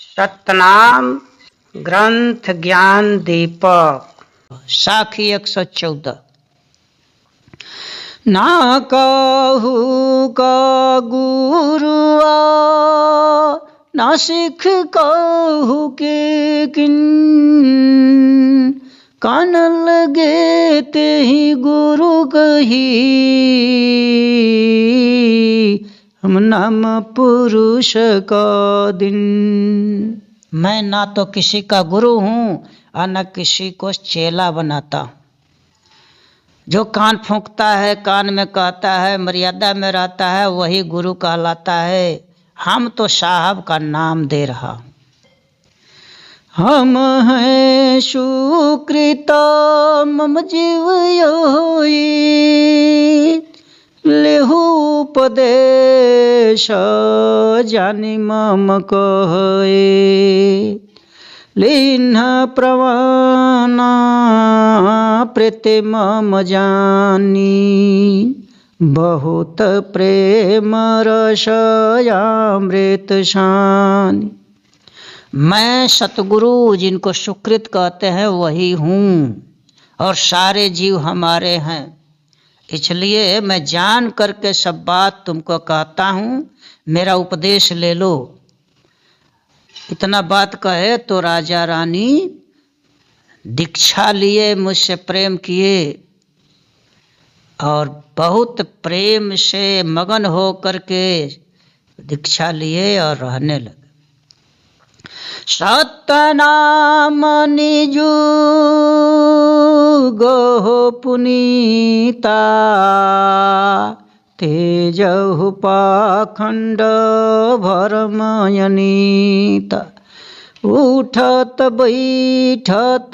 सतनाम ग्रंथ ज्ञान दीपक साखी 114। ना कहू का गुरुआ ना सिख कहू के किन, कान लगे ते ही गुरु कही, हम नाम पुरुष का दिन। मैं ना तो किसी का गुरु हूँ और न किसी को चेला बनाता। जो कान फूंकता है, कान में कहता है, मर्यादा में रहता है, वही गुरु कहलाता है। हम तो साहब का नाम दे रहा। हम हैं सुकृत मम जीव योई, लेहु उपदेश जानि मम कहे, लीन प्रवान प्रीति मम जानी, बहुत प्रेम रस अमृत शानी। मैं सतगुरु जिनको सुकृत कहते हैं वही हूँ और सारे जीव हमारे हैं। इसलिए मैं जान करके सब बात तुमको कहता हूँ, मेरा उपदेश ले लो। इतना बात कहे तो राजा रानी दीक्षा लिए, मुझसे प्रेम किए और बहुत प्रेम से मगन हो करके दीक्षा लिए और रहने लगे। सतनाम निजु गो पुनीता, तेजहु पाखंड भरमयनीता, उठत बैठत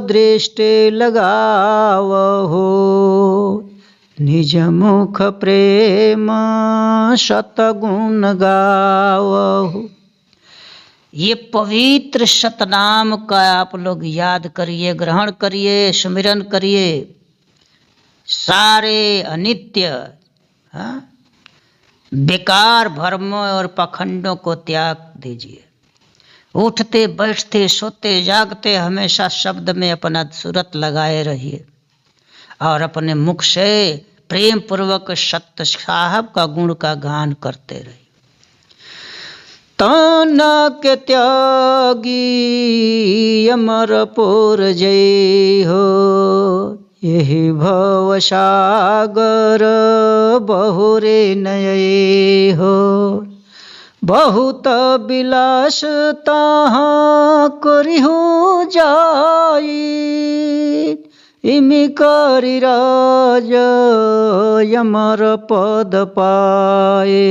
दृष्टि लगावहो, निज मुख प्रेम सतगुण गावहो। ये पवित्र सतनाम का आप लोग याद करिए, ग्रहण करिए, सुमिरन करिए। सारे अनित्य बेकार भ्रमों और पाखंडों को त्याग दीजिए। उठते बैठते सोते जागते हमेशा शब्द में अपना सूरत लगाए रहिए और अपने मुख से प्रेम पूर्वक सत्य साहब का गुण का गान करते रहिए। तन के त्यागी अमर पुर जय हो, यही भव सागर बहुरे नये हो, बहुत बिलास तहाँ करिहु जाई, इमि करि राज अमर पद पाए।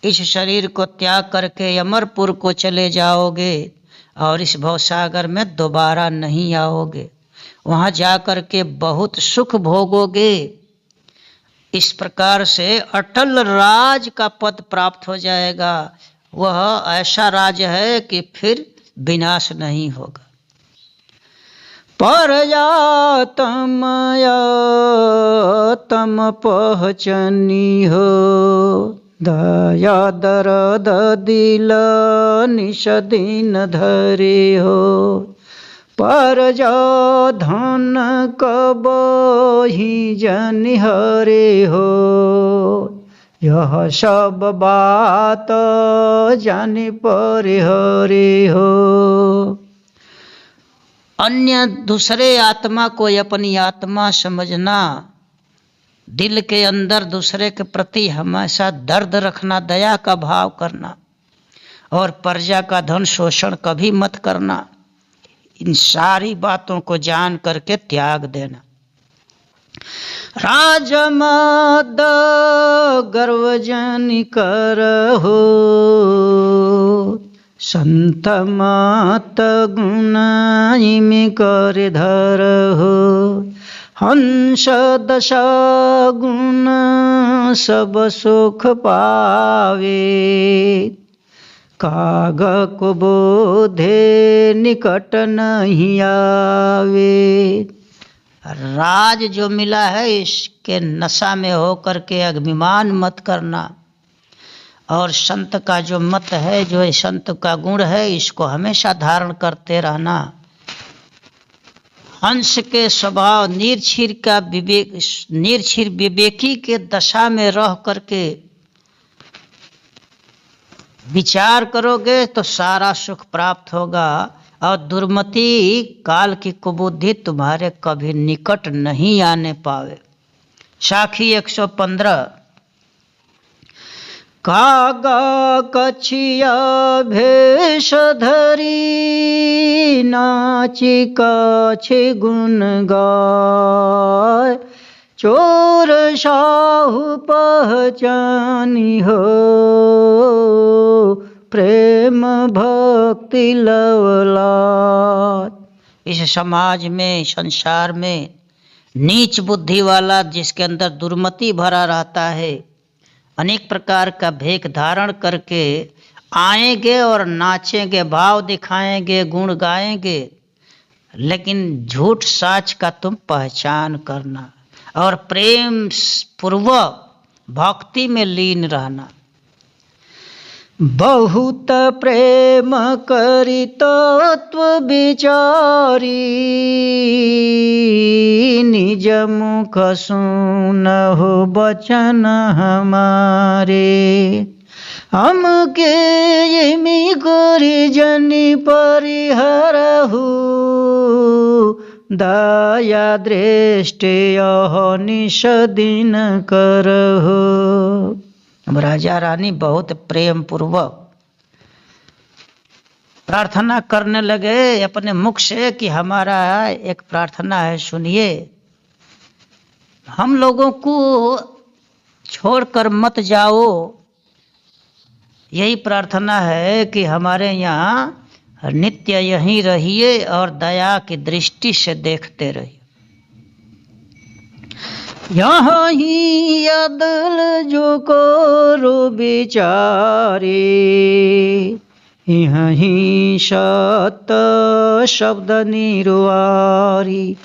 इस शरीर को त्याग करके अमरपुर को चले जाओगे और इस भवसागर में दोबारा नहीं आओगे। वहाँ जा कर के बहुत सुख भोगोगे। इस प्रकार से अटल राज का पद प्राप्त हो जाएगा। वह ऐसा राज है कि फिर विनाश नहीं होगा। परयातम तम पहचनी हो, दया दर्द दिल निश दिन धरे हो, पर जा धन कबहि जनि हरे हो, यह सब बात जानि पर हरे हो। अन्य दूसरे आत्मा को अपनी आत्मा समझना, दिल के अंदर दूसरे के प्रति हमेशा दर्द रखना, दया का भाव करना और प्रजा का धन शोषण कभी मत करना। इन सारी बातों को जान करके त्याग देना। राजमद गर्व जनि करहो, संत मत गुण इमि कर धरहो, हंस दशा गुण सब सुख पावे, काग को बोधे निकट नहीं आवे। राज जो मिला है इसके नशा में हो करके अभिमान मत करना और संत का जो मत है, जो संत का गुण है, इसको हमेशा धारण करते रहना। हंस के स्वभाव निर्छीर विवेकी के दशा में रह करके विचार करोगे तो सारा सुख प्राप्त होगा, और दुर्मति काल की कुबुद्धि तुम्हारे कभी निकट नहीं आने पावे। साखी 115। कागा कछिया भेष धरी, नाची कछि गुण गाय, चोर साहु पहचानी हो, प्रेम भक्ति लवलात। इस समाज में, संसार में नीच बुद्धि वाला, जिसके अंदर दुर्मति भरा रहता है, अनेक प्रकार का भेष धारण करके आएंगे और नाचेंगे, भाव दिखाएंगे, गुण गाएंगे, लेकिन झूठ साच का तुम पहचान करना और प्रेम पूर्वक भक्ति में लीन रहना। बहुत प्रेम करी तत्व विचारी, निज मुख सुनहु बचन हमारे, हमके यमी करी जनि परिहरहु, दया दृष्टि अहनिश दिन करहु। अब राजा रानी बहुत प्रेम पूर्वक प्रार्थना करने लगे अपने मुख से कि हमारा एक प्रार्थना है, सुनिए। हम लोगों को छोड़कर मत जाओ, यही प्रार्थना है कि हमारे यहाँ नित्य यहीं रहिए और दया की दृष्टि से देखते रहिए। यहाँ ही अदल जो करो विचारे, यहाँ ही सत शब्द निर्वारी,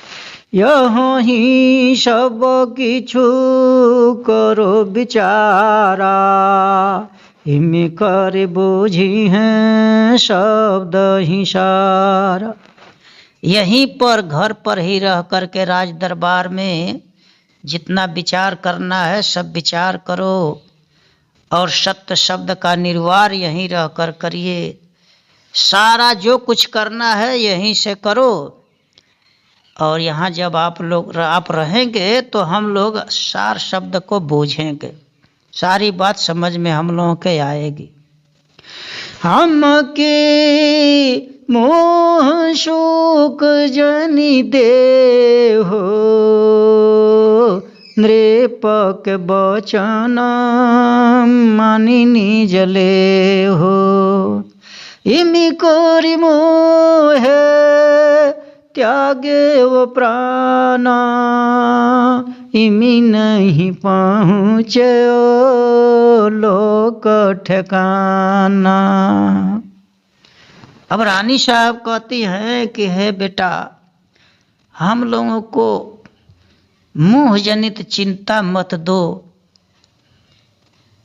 यहाँ ही सब किछु करो विचारा, इमे कर बोझी हैं शब्द ही सारा। यहीं पर, घर पर ही रह करके राज दरबार में जितना विचार करना है सब विचार करो, और सत्य शब्द का निर्वार यहीं रहकर करिए। सारा जो कुछ करना है यहीं से करो, और यहाँ जब आप रहेंगे तो हम लोग सार शब्द को बूझेंगे, सारी बात समझ में हम लोगों के आएगी। हम के मोह शोक जनि दे हो, नृपक बचन मानि निज ले हो, इमि कोरि मोह त्यागे वो प्राणा, इमि नहीं पहुँचे लोक ठिकाना। अब रानी साहब कहती हैं कि हे बेटा, हम लोगों को मोह जनित चिंता मत दो।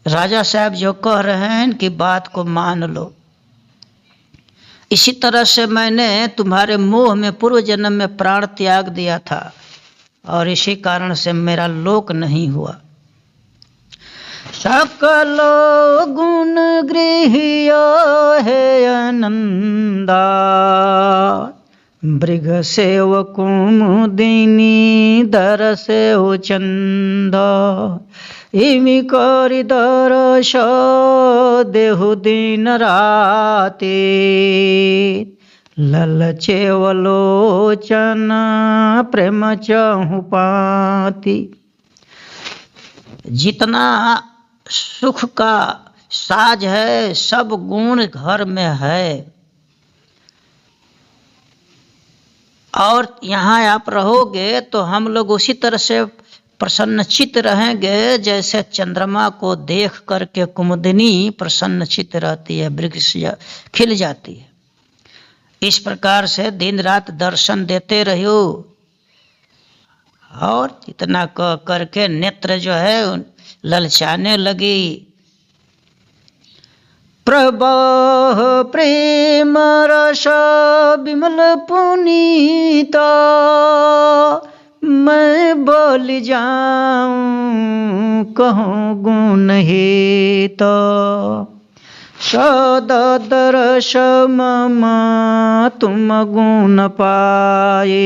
राजा साहब जो कह रहे हैं कि बात को मान लो। इसी तरह से मैंने तुम्हारे मोह में पूर्व जन्म में प्राण त्याग दिया था, और इसी कारण से मेरा लोक नहीं हुआ। सकल गुण गृह्य है आनंदा, मृग सेव कुमुदिनी दर सेव चंदा, इमि करि दरस देहु दिन राते, ललचेव लोचन प्रेम चहु पाती। जितना सुख का साज है सब गुण घर में है, और यहाँ आप रहोगे तो हम लोग उसी तरह से प्रसन्नचित रहेंगे जैसे चंद्रमा को देख करके कुमुदिनी प्रसन्नचित रहती है, वृक्ष खिल जाती है। इस प्रकार से दिन रात दर्शन देते रहो, और इतना करके नेत्र जो है ललचाने लगी। प्रवाह प्रेम रस विमल पुनीता, मैं बोल जाऊं कहूँ गुण हेता। सदा दरस मम तुम गुण पाए,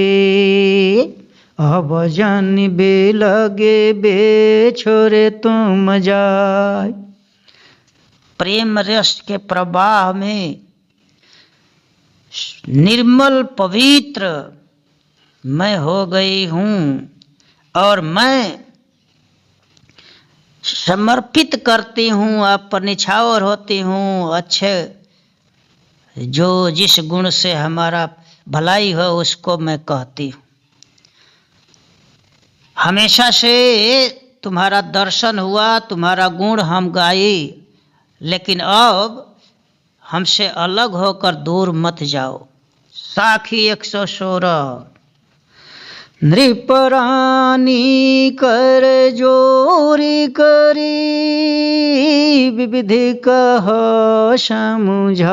अब जन बे लगे बे छोरे तुम जाए। प्रेम रस के प्रवाह में निर्मल पवित्र मैं हो गई हूँ और मैं समर्पित करती हूँ, आप निछावर होती हूँ अच्छे जो जिस गुण से हमारा भलाई हो उसको मैं कहती हूँ। हमेशा से तुम्हारा दर्शन हुआ, तुम्हारा गुण हम गाए, लेकिन अब हमसे अलग होकर दूर मत जाओ। साखी 116। नृपरानी कर जोरी करी, विविधि कह समुझाय,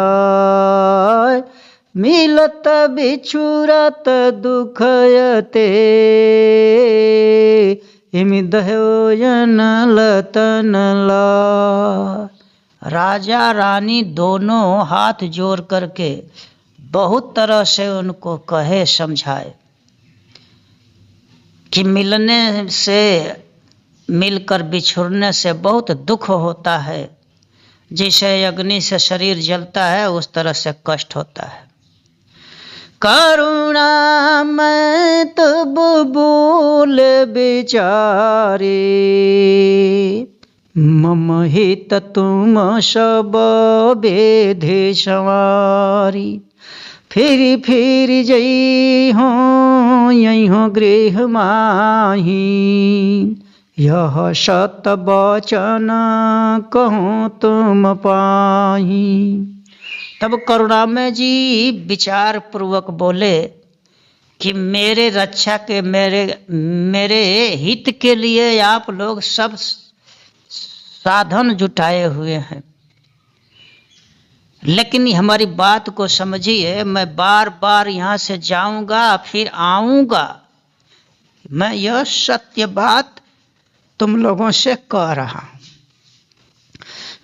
मिलत बिछुरत दुखयते, इमि दयोजन लतन ला। राजा रानी दोनों हाथ जोड़ करके बहुत तरह से उनको कहे समझाए कि मिलने से मिलकर बिछुड़ने से बहुत दुख होता है, जैसे अग्नि से शरीर जलता है उस तरह से कष्ट होता है। करुणा मैं तब बोल बिचारे, मम हित तुम सब बेधे सवारी, फिर फिर जई हो यही हो गृह माही, यह सत बचन कहूँ तुम पाही। तब करुणामय जी विचार पूर्वक बोले कि मेरे रक्षा के मेरे हित के लिए आप लोग सब साधन जुटाए हुए हैं, लेकिन हमारी बात को समझिए। मैं बार बार यहाँ से जाऊंगा फिर आऊंगा, मैं यह सत्य बात तुम लोगों से कह रहा हूं।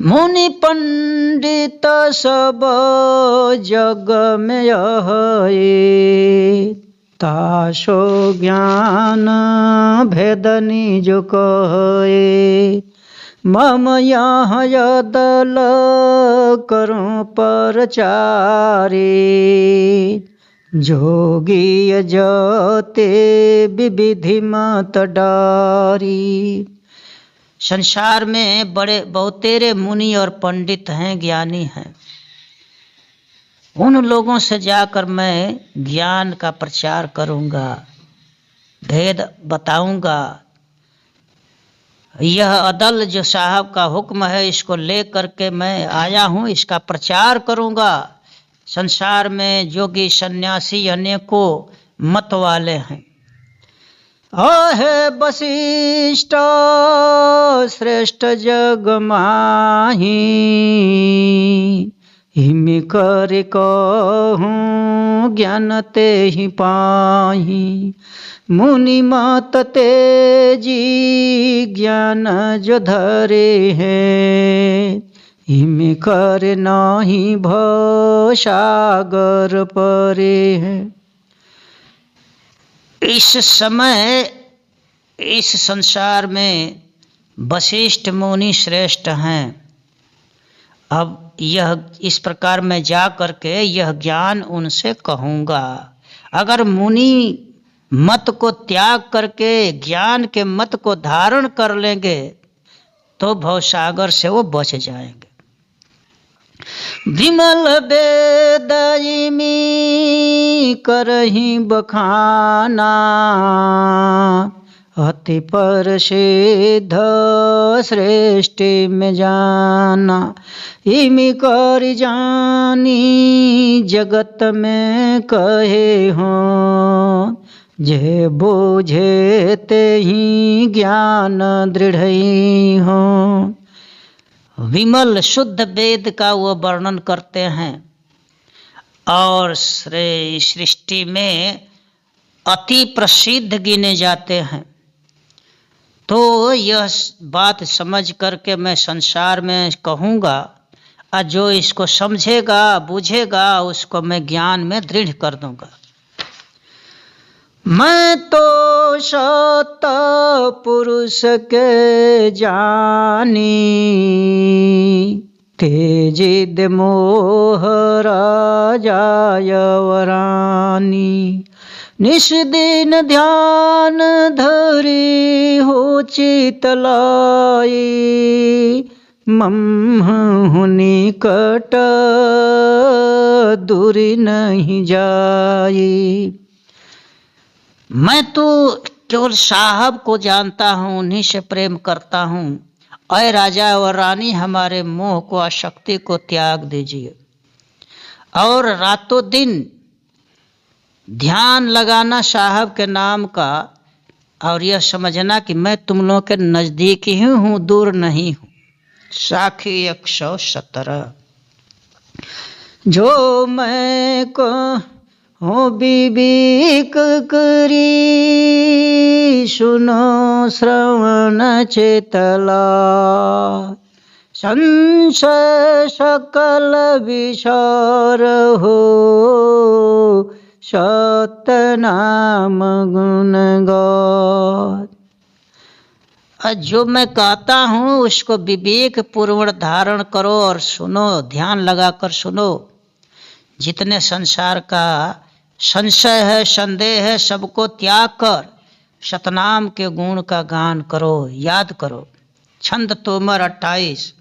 मुनि पंडित सब जग में यह तासो ज्ञान भेदनी जो कहे, मम यहाँ यदल करूं परचारे, जोगी जते विविधि मत डारी। संसार में बड़े बहुतेरे मुनि और पंडित हैं, ज्ञानी हैं, उन लोगों से जाकर मैं ज्ञान का प्रचार करूंगा, भेद बताऊंगा। यह अदल जो साहब का हुक्म है इसको ले करके मैं आया हूँ, इसका प्रचार करूंगा। संसार में जोगी सन्यासी अनेकों मत वाले हैं। अहे वशिष्ठ श्रेष्ठ जग माही, हिमि कर कहूँ ज्ञान ते ही पाही, मुनि मत तेजी ज्ञान जो धरे हैं, हिमि कर नाही भव सागर परे हैं। इस समय इस संसार में वशिष्ठ मुनि श्रेष्ठ हैं। अब यह इस प्रकार मैं जा करके यह ज्ञान उनसे कहूँगा। अगर मुनि मत को त्याग करके ज्ञान के मत को धारण कर लेंगे तो भवसागर से वो बच जाएंगे। विमल वेदयिमी करहि बखाना, अति पर सिद्ध श्रेष्ठ में जाना, इमि कर जानी जगत में कहे हो, जे बोझे ते ही ज्ञान दृढ़ हो। विमल शुद्ध वेद का वो वर्णन करते हैं और सृष्टि में अति प्रसिद्ध गिने जाते हैं। तो यह बात समझ करके मैं संसार में कहूँगा और जो इसको समझेगा बूझेगा उसको मैं ज्ञान में दृढ़ कर दूंगा। मैं तो सत पुरुष के जानी, तेजिद मोह राजाय वरानी। निष्दिन ध्यान धरी हो चितलाई, मम निकट दूरी नहीं जाई। मैं तो केवल साहब को जानता हूँ, उन्हीं से प्रेम करता हूँ। अय राजा और रानी, हमारे मोह को आसक्ति को त्याग दीजिए और रातों दिन ध्यान लगाना साहब के नाम का, और यह समझना कि मैं तुम लोगों के नजदीक ही हूँ, दूर नहीं हूँ। साखी 117। जो मैं को हो विवेक करी, सुनो श्रवण चेतला। संशय सकल विचार हो, सतनाम गुण गान। जो मैं कहता हूँ उसको विवेक पूर्वक धारण करो और सुनो, ध्यान लगाकर सुनो। जितने संसार का संशय है, संदेह है, सबको त्याग कर सतनाम के गुण का गान करो, याद करो। छंद तोमर 28।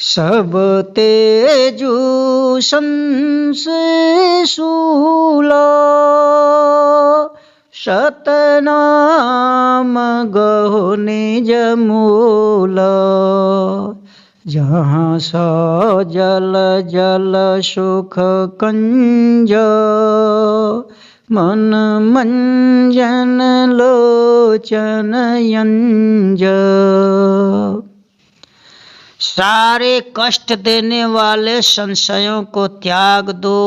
सब तेजु संशय शूला, सतनाम गहो निज मूल। जहाँ सा जल जल सुख कंज, मन मंजन लोचन यंज। सारे कष्ट देने वाले संशयों को त्याग दो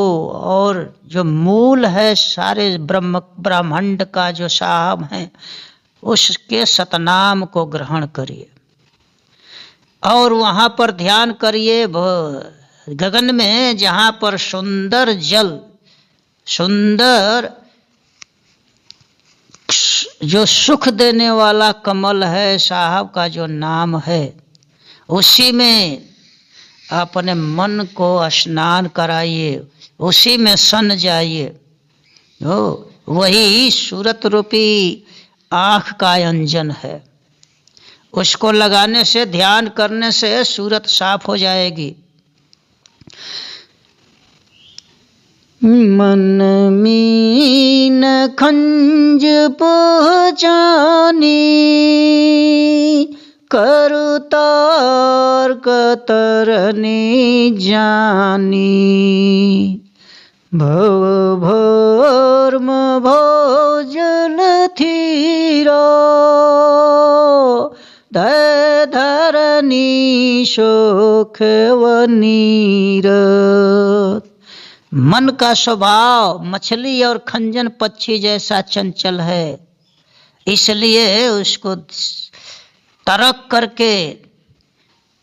और जो मूल है सारे ब्रह्मांड का जो साहब है उसके सतनाम को ग्रहण करिए और वहाँ पर ध्यान करिए। गगन में जहाँ पर सुंदर जल, सुंदर जो सुख देने वाला कमल है, साहब का जो नाम है, उसी में अपने मन को स्नान कराइए, उसी में सन जाइए। वही सूरत रूपी आँख का अंजन है। उसको लगाने से, ध्यान करने से सूरत साफ हो जाएगी। मन मीन खंज पहचानी, करुतार कतरनी जानी। भव भर्म भोजल थीरा, धरनी शोक वनीर। मन का स्वभाव मछली और खंजन पक्षी जैसा चंचल है, इसलिए उसको तरक करके,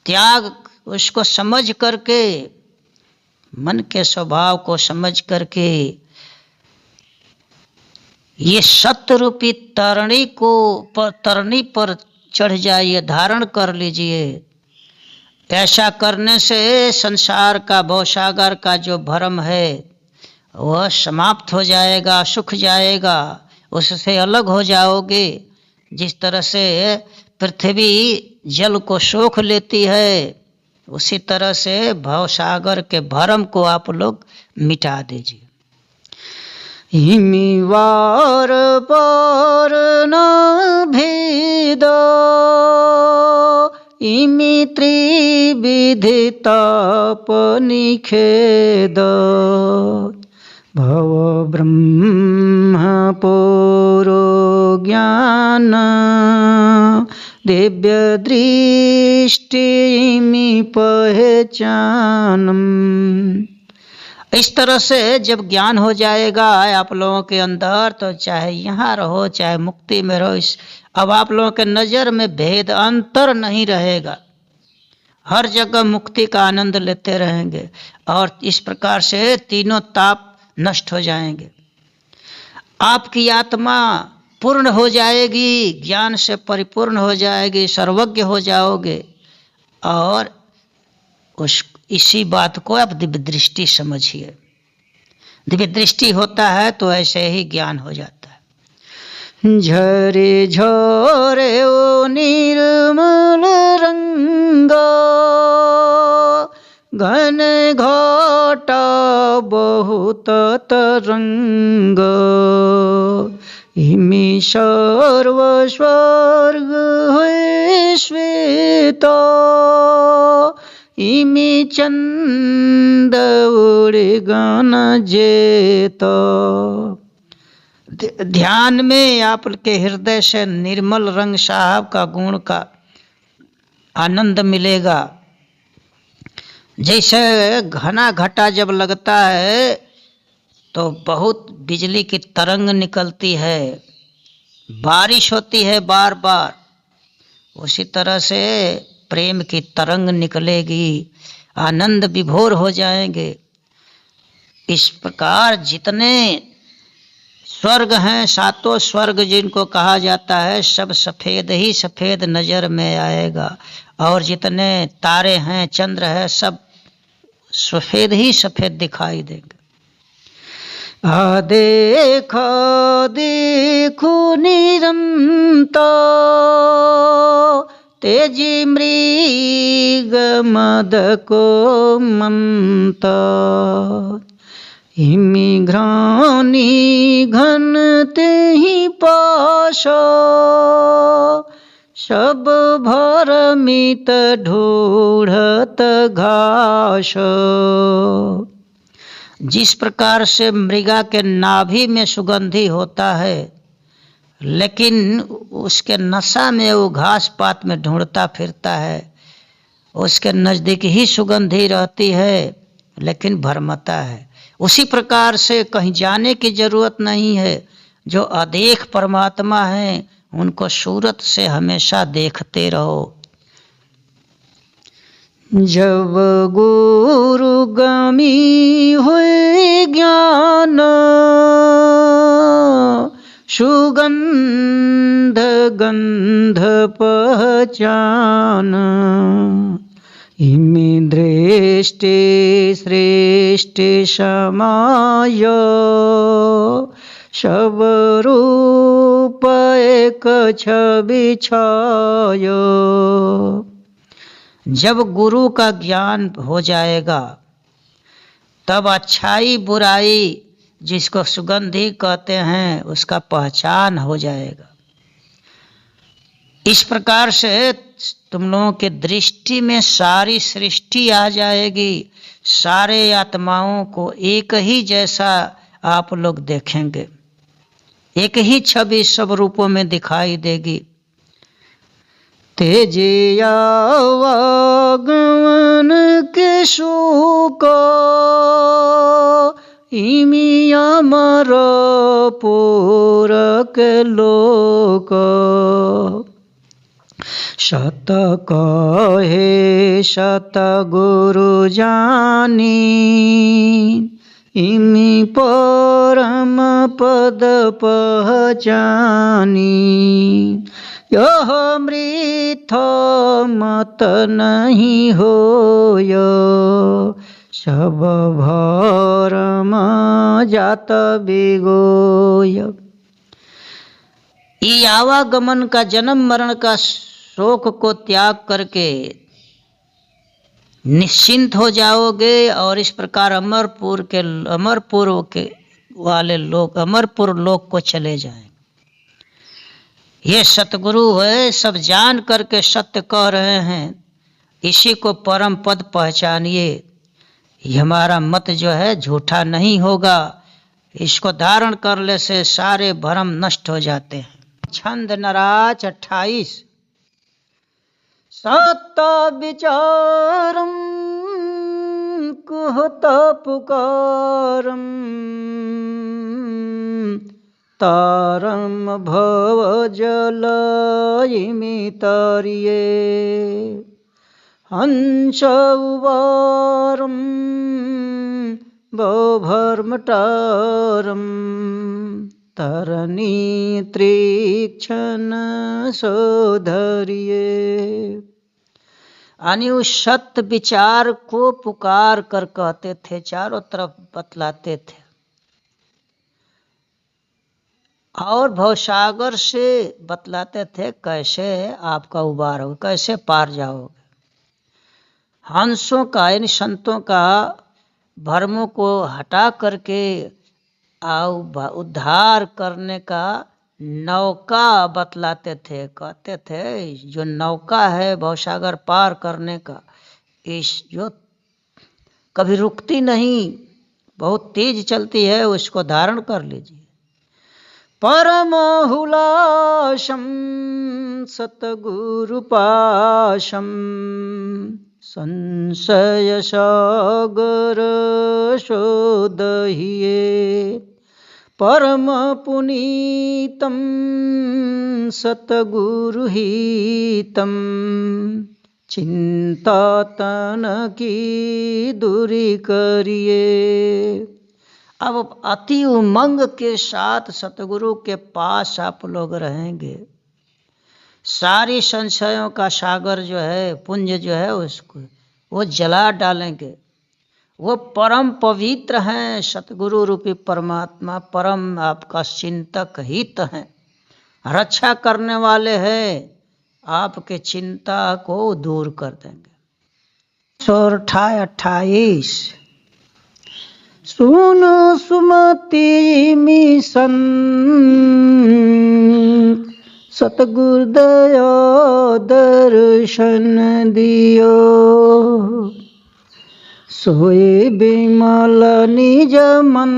त्याग, उसको समझ करके, मन के स्वभाव को समझ करके ये सत्य रूपी तरणी पर चढ़ जाइए, धारण कर लीजिए। ऐसा करने से संसार का भवसागर का जो भ्रम है वह समाप्त हो जाएगा, सुख जाएगा, उससे अलग हो जाओगे। जिस तरह से पृथ्वी जल को सोख लेती है, उसी तरह से भवसागर के भ्रम को आप लोग मिटा दीजिए। हिमी वार पार न भेद, इमि त्रिविधि ताप निखेद। भव ब्रह्म पुरो ज्ञान, दिव्य दृष्टि इमी पहचानम। इस तरह से जब ज्ञान हो जाएगा आप लोगों के अंदर, तो चाहे यहाँ रहो चाहे मुक्ति में रहो, अब आप लोगों के नज़र में भेद अंतर नहीं रहेगा, हर जगह मुक्ति का आनंद लेते रहेंगे और इस प्रकार से तीनों ताप नष्ट हो जाएंगे। आपकी आत्मा पूर्ण हो जाएगी, ज्ञान से परिपूर्ण हो जाएगी, सर्वज्ञ हो जाओगे और इसी बात को आप दिव्य दृष्टि समझिए। दिव्य दृष्टि होता है तो ऐसे ही ज्ञान हो जाता है। झरे झरे ओ निर्मल रंग, घन घटा बहुत तरंग, इमी सर्व स्वर्ग है श्वेत, इमी चंद उड़े गण जेत। ध्यान में आपके हृदय से निर्मल रंग साहब का गुण का आनंद मिलेगा। जैसे घना घटा जब लगता है तो बहुत बिजली की तरंग निकलती है, बारिश होती है बार बार, उसी तरह से प्रेम की तरंग निकलेगी, आनंद विभोर हो जाएंगे। इस प्रकार जितने स्वर्ग हैं, सातों स्वर्ग जिनको कहा जाता है, सब सफ़ेद ही सफ़ेद नज़र में आएगा और जितने तारे हैं, चंद्र है, सब सफ़ेद ही सफ़ेद दिखाई देंगे। देखो देखो निरंतर, तेजी मृग मद को मंत, इमी घ्राणी घन ते ही पाश, सब भरमित ढूढ़त घास। जिस प्रकार से मृगा के नाभि में सुगंधी होता है, लेकिन उसके नशा में वो घास पात में ढूंढता फिरता है, उसके नज़दीक ही सुगंधी रहती है लेकिन भरमता है, उसी प्रकार से कहीं जाने की जरूरत नहीं है। जो अदेख परमात्मा है उनको सूरत से हमेशा देखते रहो। जब गुरुगामी हुए ज्ञान, सुगंध गंध पहचान, इमी दृष्टि श्रेष्ठ समाय, सब रूप एक छवि छाय। जब गुरु का ज्ञान हो जाएगा तब अच्छाई बुराई, जिसको सुगंधी कहते हैं, उसका पहचान हो जाएगा। इस प्रकार से तुम लोगों के दृष्टि में सारी सृष्टि आ जाएगी, सारे आत्माओं को एक ही जैसा आप लोग देखेंगे, एक ही छवि सब रूपों में दिखाई देगी। तेजे आवागमन के शोक, इमी अमर पूरक लोक, शत कहे शत गुरु जानी, इमी परम पद पहचानी। यह मृथ मत नहीं होय, सब भरम जात बिगोय। ये आवागमन का, जन्म मरण का शोक को त्याग करके निश्चिंत हो जाओगे और इस प्रकार अमरपुर के वाले लोग अमरपुर लोक को चले जाएंगे। ये सतगुरु है, सब जान करके सत्य कह रहे हैं, इसी को परम पद पहचानिए। ये हमारा मत जो है झूठा नहीं होगा, इसको धारण करने से सारे भ्रम नष्ट हो जाते हैं। छंद नराज 28। सत विचारम कुहत पुकारम तारम भव जलयिमि तारिये हंस उवारम भर्मटारम तरनी त्रिक्षण सोधरिये। यानी उस सत्य विचार को पुकार कर कहते थे, चारों तरफ बतलाते थे और भवसागर से बतलाते थे कैसे आपका उबार होगा, कैसे पार जाओगे। हंसों का इन संतों का भ्रमों को हटा करके उद्धार करने का नौका बतलाते थे। कहते थे जो नौका है भवसागर पार करने का, इस जो कभी रुकती नहीं, बहुत तेज चलती है, उसको धारण कर लीजिए। परमहुलाशम सतगुरुपाशम संशय सागर शोधहिये परम पुनीतम सतगुरुहितम चिंता तन की दूरी करिए। अब अति उमंग के साथ सतगुरु के पास आप लोग रहेंगे, सारी संशयों का सागर जो है, पुंज जो है, उसको वो जला डालेंगे। वो परम पवित्र हैं, सतगुरु रूपी परमात्मा परम आपका चिंतक हित हैं, रक्षा करने वाले हैं, आपके चिंता को दूर कर देंगे। 28 सुनो सुमति मिशन सतगुरुदया दर्शन दियो सोए बिमल निज मन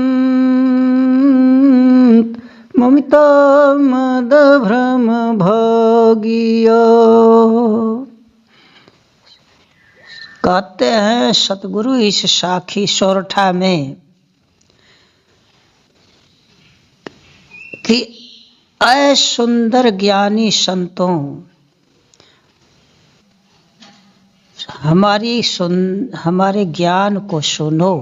ममता मद भ्रम भागियो। कहते हैं सतगुरु इस साखी सोरठा में कि ऐ सुंदर ज्ञानी संतों, हमारे ज्ञान को सुनो।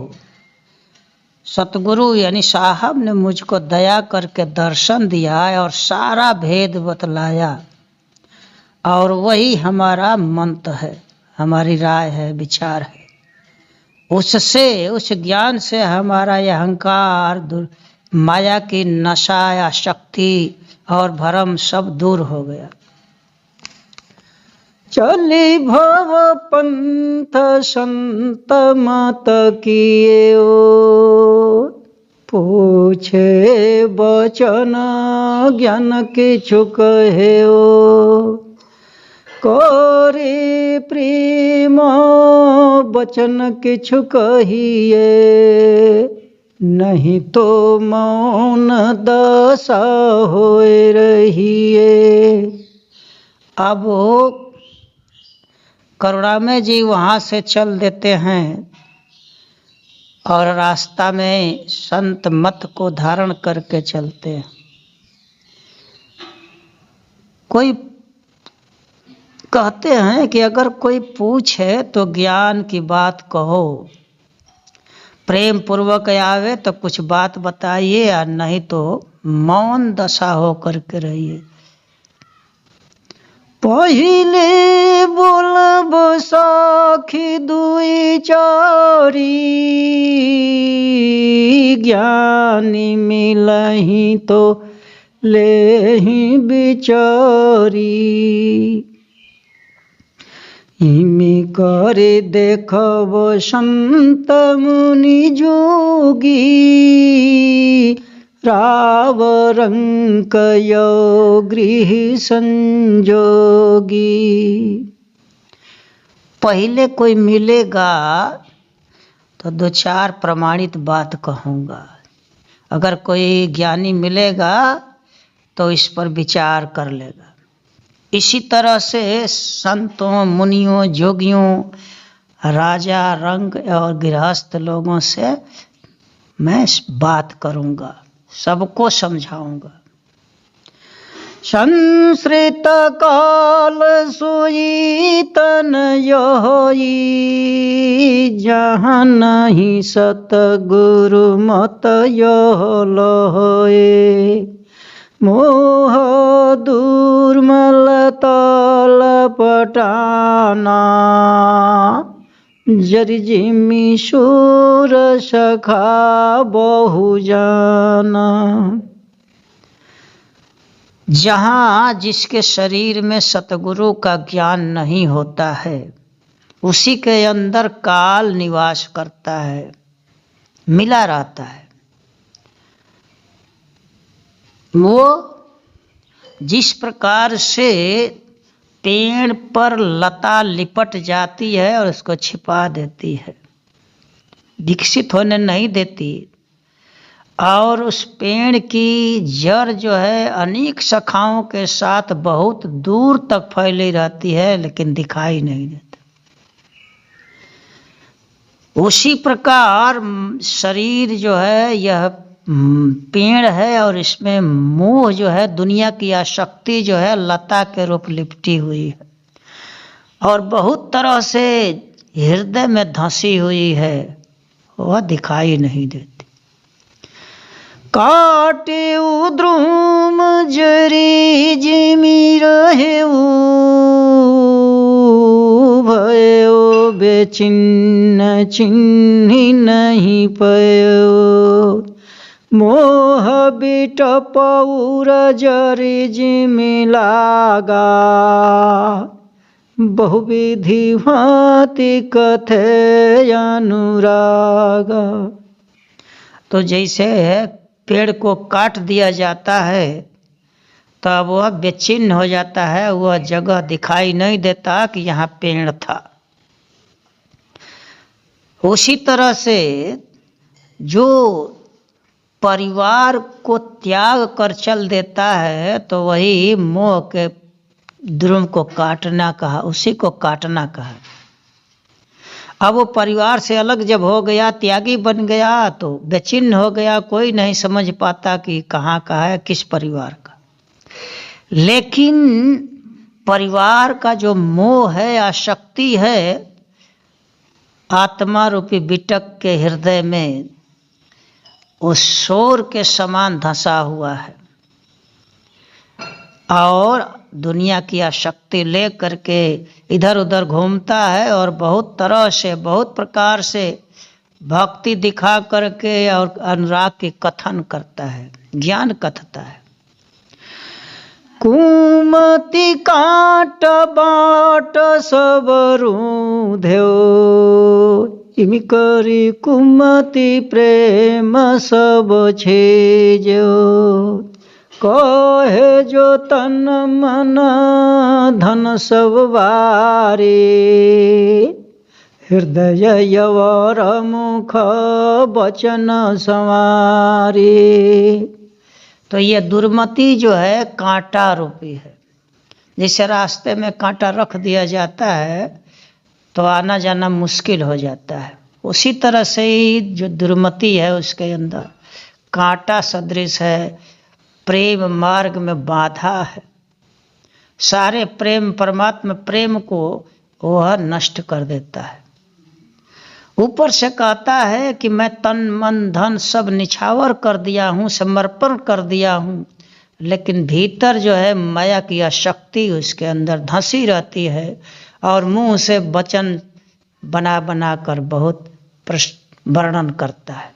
सतगुरु यानी साहब ने मुझको दया करके दर्शन दिया और सारा भेद बतलाया, और वही हमारा मंत्र है, हमारी राय है, विचार है। उससे, उस ज्ञान से हमारा यह अहंकार, माया की नशा या शक्ति और भ्रम सब दूर हो गया। चली भव पंथ संत मत किए पूछे बचन ज्ञान किछु कहे करे प्रेम बचन किछु कहिए नहीं तो मौन दशा होए रहिए। अब करुणामय जी वहाँ से चल देते हैं और रास्ता में संत मत को धारण करके चलते हैं। कोई कहते हैं कि अगर कोई पूछे तो ज्ञान की बात कहो, प्रेम पूर्वक आवे तो कुछ बात बताइए, या नहीं तो मौन दशा हो करके रहिए। पहिले बोलब साखी दुई चारी ज्ञानी मिलही तो लेहि बिचारी इमी करे देखब संत मुनि जोगी राव रंक यो गृह संजोगी। पहले कोई मिलेगा तो दो चार प्रमाणित बात कहूँगा, अगर कोई ज्ञानी मिलेगा तो इस पर विचार कर लेगा। इसी तरह से संतों, मुनियों, जोगियों, राजा, रंग और गृहस्थ लोगों से मैं बात करूंगा, सबको समझाऊंगा। संस्कृत काल सोई तन योई, जहाँ नहीं सतगुरु मत यो लोए। मोह दुर्मल तल पटाना, जर्जिमी शूर सखा बहु जाना। जहाँ जिसके शरीर में सतगुरु का ज्ञान नहीं होता है, उसी के अंदर काल निवास करता है, मिला रहता है। वो जिस प्रकार से पेड़ पर लता लिपट जाती है और उसको छिपा देती है, विकसित होने नहीं देती, और उस पेड़ की जड़ जो है अनेक शाखाओं के साथ बहुत दूर तक फैली रहती है, लेकिन दिखाई नहीं देता। उसी प्रकार शरीर जो है यह पेड़ है, और इसमें मोह जो है, दुनिया की आसक्ति जो है लता के रूप लिपटी हुई है और बहुत तरह से हृदय में धंसी हुई है, वह दिखाई नहीं देती। काटे द्रुम जरी जिमी रहे भयो, बेचिन्न चिन्ही नहीं पयो। मोह बिट पौर जरी जिमी लागा, बहुविधि भांति कथे अनुरागा। तो जैसे पेड़ को काट दिया जाता है तब वह बेचिन्न हो जाता है, वह जगह दिखाई नहीं देता कि यहाँ पेड़ था। उसी तरह से जो परिवार को त्याग कर चल देता है तो वही मोह के द्रुम को काटना कहा, उसी को काटना कहा। अब वो परिवार से अलग जब हो गया, त्यागी बन गया, तो बेचिन्न हो गया, कोई नहीं समझ पाता कि कहाँ का है, किस परिवार का। लेकिन परिवार का जो मोह है, आसक्ति है, आत्मा रूपी बिटक के हृदय में उस शोर के समान धंसा हुआ है और दुनिया की आसक्ति ले करके इधर उधर घूमता है और बहुत तरह से, बहुत प्रकार से भक्ति दिखा करके और अनुराग की कथन करता है, ज्ञान कथता है। कुमति काट बाट सब रूधो, इमि करी कुमति प्रेम सब छेजो। कहे जो तन मन धन सब वारे, हृदय यवर मुख वचन संवारे। तो ये दुर्मति जो है कांटा रूपी है। जैसे रास्ते में कांटा रख दिया जाता है तो आना जाना मुश्किल हो जाता है, उसी तरह से ही जो दुर्मति है उसके अंदर कांटा सदृश है, प्रेम मार्ग में बाधा है। सारे प्रेम, परमात्मा प्रेम को वह नष्ट कर देता है। ऊपर से कहता है कि मैं तन मन धन सब निछावर कर दिया हूँ, समर्पण कर दिया हूँ, लेकिन भीतर जो है माया की आसक्ति उसके अंदर धंसी रहती है और मुंह से वचन बना बना कर बहुत वर्णन करता है।